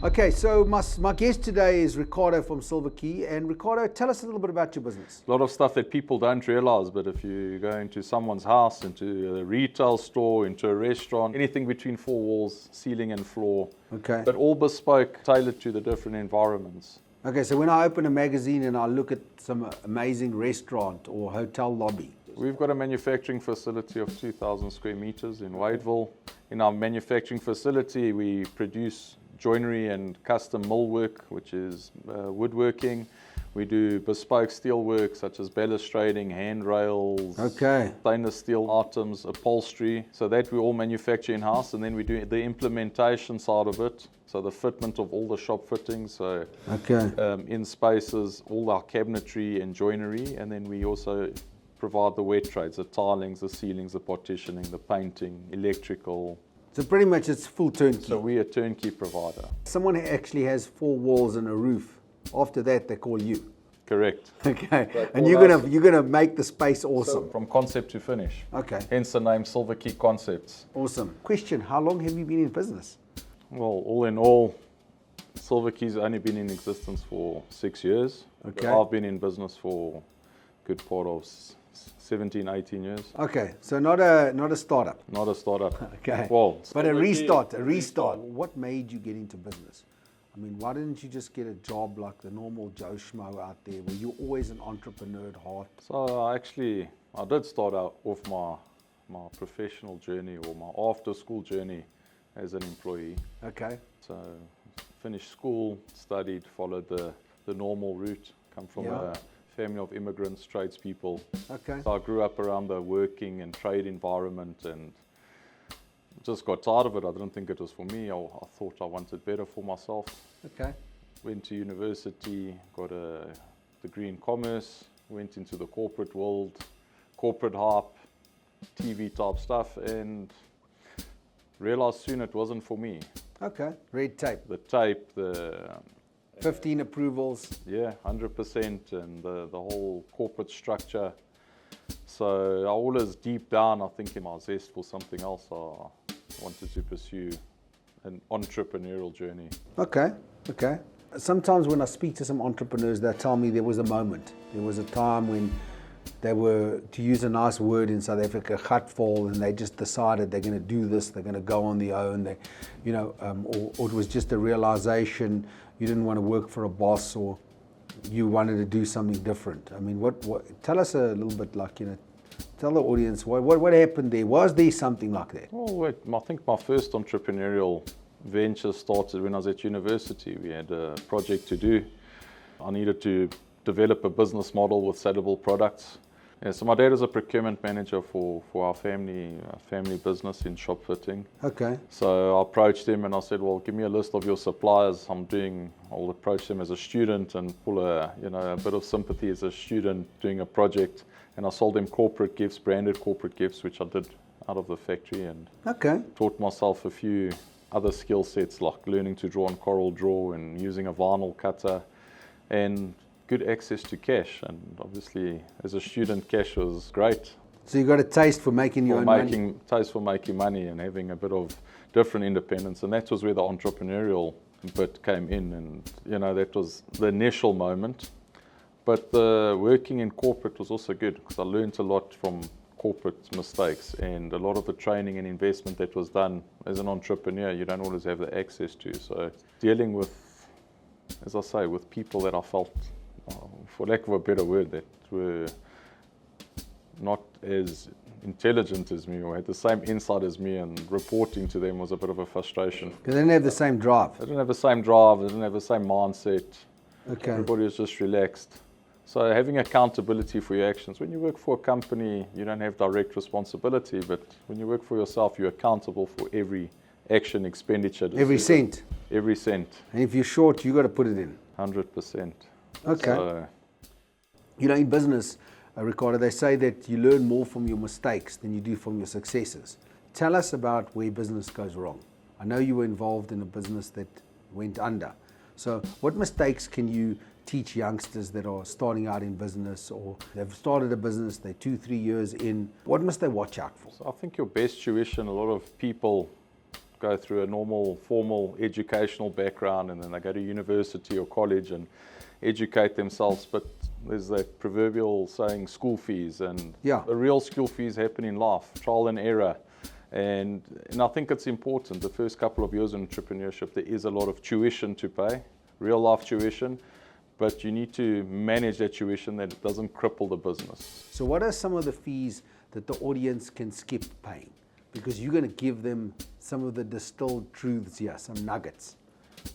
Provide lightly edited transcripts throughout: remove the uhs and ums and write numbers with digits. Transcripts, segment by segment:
Okay, so my guest today is Ricardo from Silvakey. And Ricardo, tell us a little bit about your business. A lot of stuff that people don't realize, but if you go into someone's house, into a retail store, into a restaurant, anything between four walls, ceiling and floor, Okay. but all bespoke, tailored to the different environments. Okay, so when I open a magazine and I look at some amazing restaurant or hotel lobby. We've got a manufacturing facility of 2,000 square meters in Wadeville. In our manufacturing facility, we produce joinery and custom millwork, which is woodworking. We do bespoke steelwork such as balustrading, handrails, Okay. stainless steel items, upholstery. So that we all manufacture in-house, and then we do the implementation side of it. So the fitment of all the shop fittings, so Okay. in spaces, all our cabinetry and joinery, and then we also provide the wet trades, the tilings, the ceilings, the partitioning, the painting, electrical. So pretty much it's full turnkey. So we're a turnkey provider. Someone actually has four walls and a roof. After that, they call you. Correct. Okay. But And for you're us- gonna make the space awesome. From concept to finish. Okay. Hence the name Silvakey Concepts. Awesome. Question, how long have you been in business? Well, all in all, Silvakey's only been in existence for 6 years. Okay. I've been in business for a good part of 17, 18 years. Okay, so not a startup. Not a startup. Okay. Well, But a Silvakey- restart. What made you get into business? I mean, why didn't you just get a job like the normal Joe Schmo out there? Were you always an entrepreneur at heart? So I did start out off my professional journey or my after school journey as an employee. Okay. So finished school, studied, followed the normal route, come from Yeah. a family of immigrants, tradespeople. Okay. So I grew up around the working and trade environment and just got tired of it. I didn't think it was for me. I thought I wanted better for myself. Okay. Went to university, got a degree in commerce, went into the corporate world, corporate hype, TV type stuff, and realized soon it wasn't for me. Okay. Red tape. The tape, the 15 approvals. yeah, 100%, and the whole corporate structure. So I always deep down, I think in my zest for something else, I wanted to pursue an entrepreneurial journey. Okay. Okay. Sometimes when I speak to some entrepreneurs, they tell me there was a moment. There was a time when they were, to use a nice word in South Africa, gatvol, and they just decided they're going to do this, they're going to go on their own, or it was just a realization you didn't want to work for a boss or you wanted to do something different. I mean, what tell us a little bit, like, tell the audience what happened there. Was there something like that? Oh, I think my first entrepreneurial venture started when I was at university. We had a project to do. I needed to develop a business model with sellable products. Yeah, so my dad was a procurement manager for our family business in shop fitting. Okay. So I approached him and I said, well, give me a list of your suppliers. I'll approach them as a student and pull a bit of sympathy as a student doing a project. And I sold them corporate gifts, branded corporate gifts, which I did out of the factory, and Okay. taught myself a few other skill sets like learning to draw on Coral Draw and using a vinyl cutter and good access to cash. And obviously as a student, cash was great. So you got a taste for making your own money. Taste for making money and having a bit of different independence. And that was where the entrepreneurial bit came in. And, that was the initial moment. But the working in corporate was also good because I learned a lot from corporate mistakes, and a lot of the training and investment that was done as an entrepreneur, you don't always have the access to. So dealing with, as I say, with people that I felt, for lack of a better word, that were not as intelligent as me or had the same insight as me, and reporting to them was a bit of a frustration. Because they didn't have the same drive. They didn't have the same drive, they didn't have the same mindset. Okay. Everybody was just relaxed. So having accountability for your actions. When you work for a company, you don't have direct responsibility, but when you work for yourself, you're accountable for every action, expenditure. Every cent. Every cent. And if you're short, you got to put it in. 100%. Okay. So, In business, Ricardo, they say that you learn more from your mistakes than you do from your successes. Tell us about where business goes wrong. I know you were involved in a business that went under. So what mistakes can you teach youngsters that are starting out in business, or they've started a business, they're 2-3 years in? What must they watch out for? So I think your best tuition, a lot of people go through a normal formal educational background and then they go to university or college and educate themselves, but there's that proverbial saying, school fees, and the real school fees happen in life, trial and error. And I think it's important. The first couple of years in entrepreneurship, there is a lot of tuition to pay, real life tuition, but you need to manage that tuition that it doesn't cripple the business. So what are some of the fees that the audience can skip paying? Because you're going to give them some of the distilled truths here, some nuggets.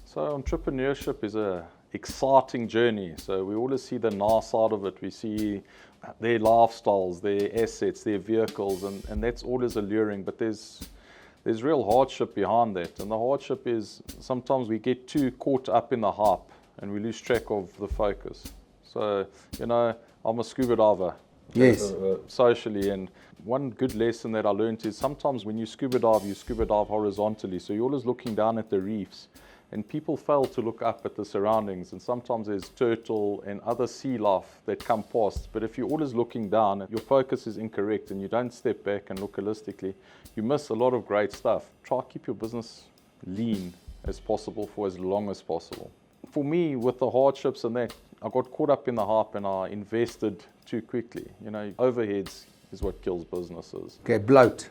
So entrepreneurship is a exciting journey. So we always see the nice side of it. We see their lifestyles, their assets, their vehicles, and that's always alluring. But there's real hardship behind that. And the hardship is sometimes we get too caught up in the hype and we lose track of the focus. So, I'm a scuba diver. Yes. Socially, and one good lesson that I learned is sometimes when you scuba dive horizontally. So you're always looking down at the reefs. And people fail to look up at the surroundings, and sometimes there's turtle and other sea life that come past. But if you're always looking down, your focus is incorrect and you don't step back and look holistically, you miss a lot of great stuff. Try to keep your business lean as possible for as long as possible. For me, with the hardships and that, I got caught up in the hype and I invested too quickly. Overheads is what kills businesses. Okay, bloat,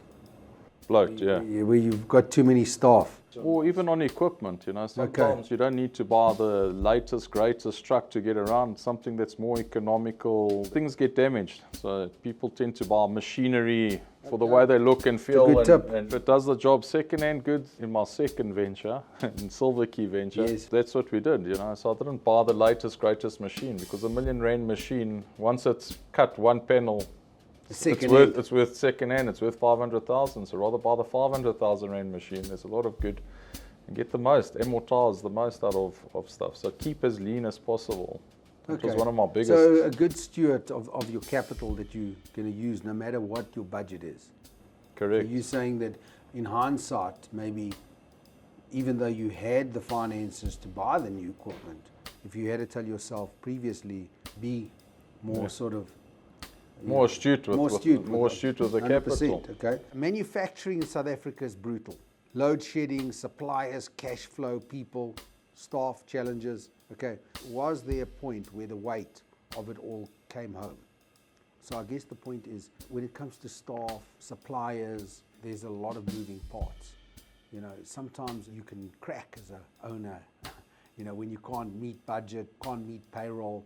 yeah. Where you've got too many staff. Or even on equipment, sometimes you don't need to buy the latest, greatest truck to get around, something that's more economical. Things get damaged, so people tend to buy machinery for the way they look and feel. Good tip. And it does the job second-hand good. In my second venture, in Silvakey venture, that's what we did, So I didn't buy the latest, greatest machine, because R1 million machine, once it's cut one panel, it's worth second hand, it's worth 500,000. So rather buy the 500,000 rand machine. There's a lot of good, and get the most, amortize the most out of stuff. So keep as lean as possible. That was one of my biggest. So a good steward of your capital that you're going to use no matter what your budget is. Correct. So you're saying that in hindsight, maybe even though you had the finances to buy the new equipment, if you had to tell yourself previously, be more sort of more astute with the capital. Okay. Manufacturing in South Africa is brutal. Load shedding, suppliers, cash flow, people, staff challenges. Okay. Was there a point where the weight of it all came home? So I guess the point is, when it comes to staff, suppliers, there's a lot of moving parts. Sometimes you can crack as an owner, when you can't meet budget, can't meet payroll.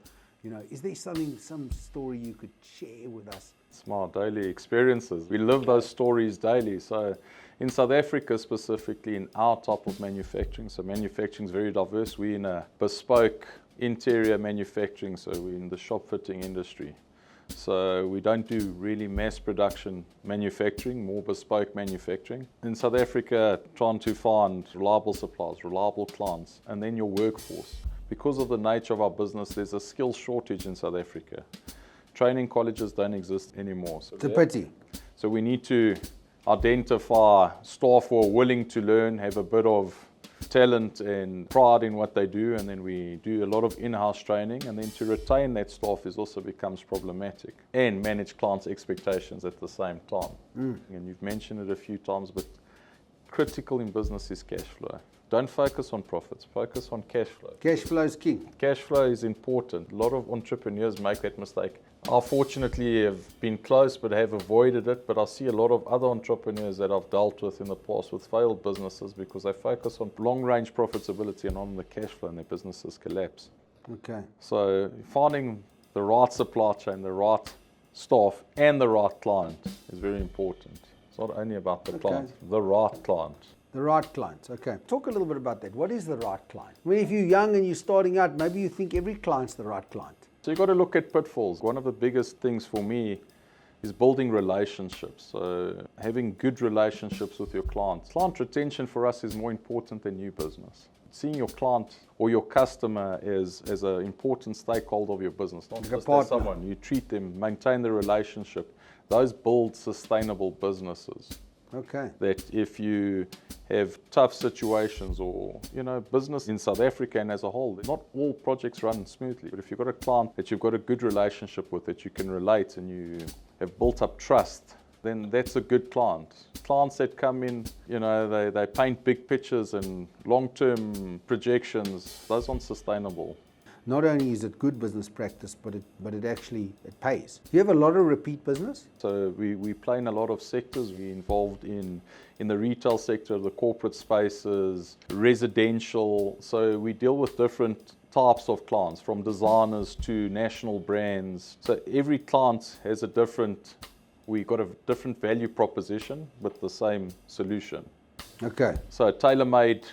Is there some story you could share with us? It's my daily experiences. We live those stories daily. So in South Africa specifically, in our type of manufacturing, so manufacturing is very diverse. We're in a bespoke interior manufacturing, so we're in the shop fitting industry. So we don't do really mass production manufacturing, more bespoke manufacturing. In South Africa, trying to find reliable suppliers, reliable clients, and then your workforce. Because of the nature of our business, there's a skill shortage in South Africa. Training colleges don't exist anymore. So it's a pity. So we need to identify staff who are willing to learn, have a bit of talent and pride in what they do, and then we do a lot of in-house training, and then to retain that staff also becomes problematic, and manage clients' expectations at the same time. And you've mentioned it a few times, but critical in business is cash flow. Don't focus on profits, focus on cash flow. Cash flow is king. Cash flow is important. A lot of entrepreneurs make that mistake. I fortunately have been close but have avoided it, but I see a lot of other entrepreneurs that I've dealt with in the past with failed businesses because they focus on long-range profitability and on the cash flow, and their businesses collapse. Okay. So finding the right supply chain, the right staff and the right client is very important. It's not only about the client, the right client. The right clients, okay. Talk a little bit about that. What is the right client? I mean, if you're young and you're starting out, maybe you think every client's the right client. So you've got to look at pitfalls. One of the biggest things for me is building relationships. So having good relationships with your clients. Client retention for us is more important than new business. Seeing your client or your customer as an important stakeholder of your business, not just as someone. You treat them, maintain the relationship. Those build sustainable businesses. Okay. That if you have tough situations or, business in South Africa and as a whole, not all projects run smoothly. But if you've got a client that you've got a good relationship with, that you can relate and you have built up trust then that's a good client. Clients that come in, you know, they paint big pictures and long-term projections, those aren't sustainable. Not only is it good business practice, but it actually pays. You have a lot of repeat business? So we play in a lot of sectors. We're involved in the retail sector, the corporate spaces, residential. So we deal with different types of clients, from designers to national brands. So every client has we got a different value proposition with the same solution. Okay. So tailor-made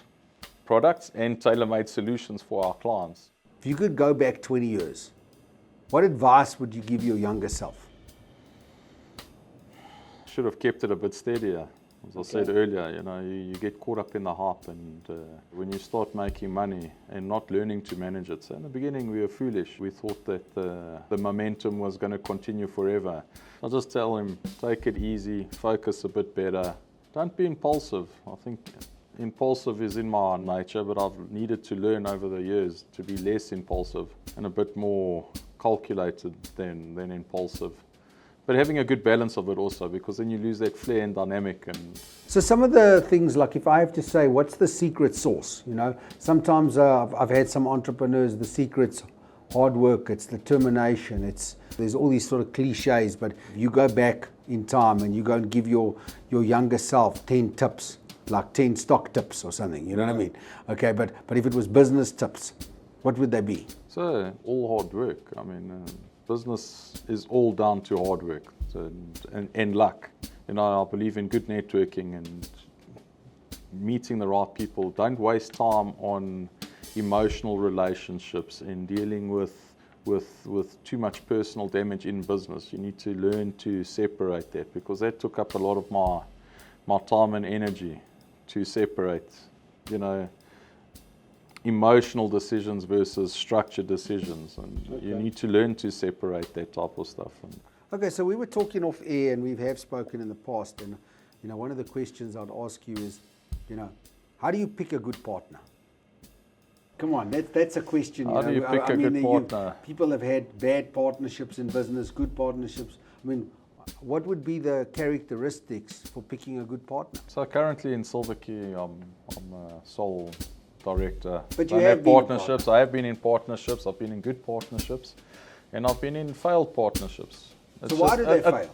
products and tailor-made solutions for our clients. If you could go back 20 years, what advice would you give your younger self? Should have kept it a bit steadier. As I said earlier, you know, you get caught up in the hype, and when you start making money and not learning to manage it. So in the beginning we were foolish. We thought that the momentum was going to continue forever. I'll just tell him, take it easy, focus a bit better. Don't be impulsive. I think impulsive is in my nature, but I've needed to learn over the years to be less impulsive and a bit more calculated than impulsive. But having a good balance of it also, because then you lose that flair and dynamic. And so some of the things, like if I have to say, what's the secret sauce? You know, sometimes I've had some entrepreneurs, the secret's hard work, it's determination, there's all these sort of cliches, but you go back in time and you go and give your younger self 10 tips, like 10 stock tips or something, you know what I mean? Okay, but if it was business tips, what would they be? So, all hard work. I mean, business is all down to hard work and luck. You know, I believe in good networking and meeting the right people. Don't waste time on emotional relationships and dealing with too much personal damage in business. You need to learn to separate that, because that took up a lot of my time and energy to separate, you know, emotional decisions versus structured decisions, and you need to learn to separate that type of stuff. Okay, so we were talking off air, and we have spoken in the past, and you know, one of the questions I'd ask you is, you know, how do you pick a good partner? Come on, that's a question. How do you pick a good partner? People have had bad partnerships in business, good partnerships. I mean, what would be the characteristics for picking a good partner? So currently in Silvakey, I'm a sole director. But you have partnerships. I have been in partnerships. I've been in good partnerships, and I've been in failed partnerships. So why did they fail?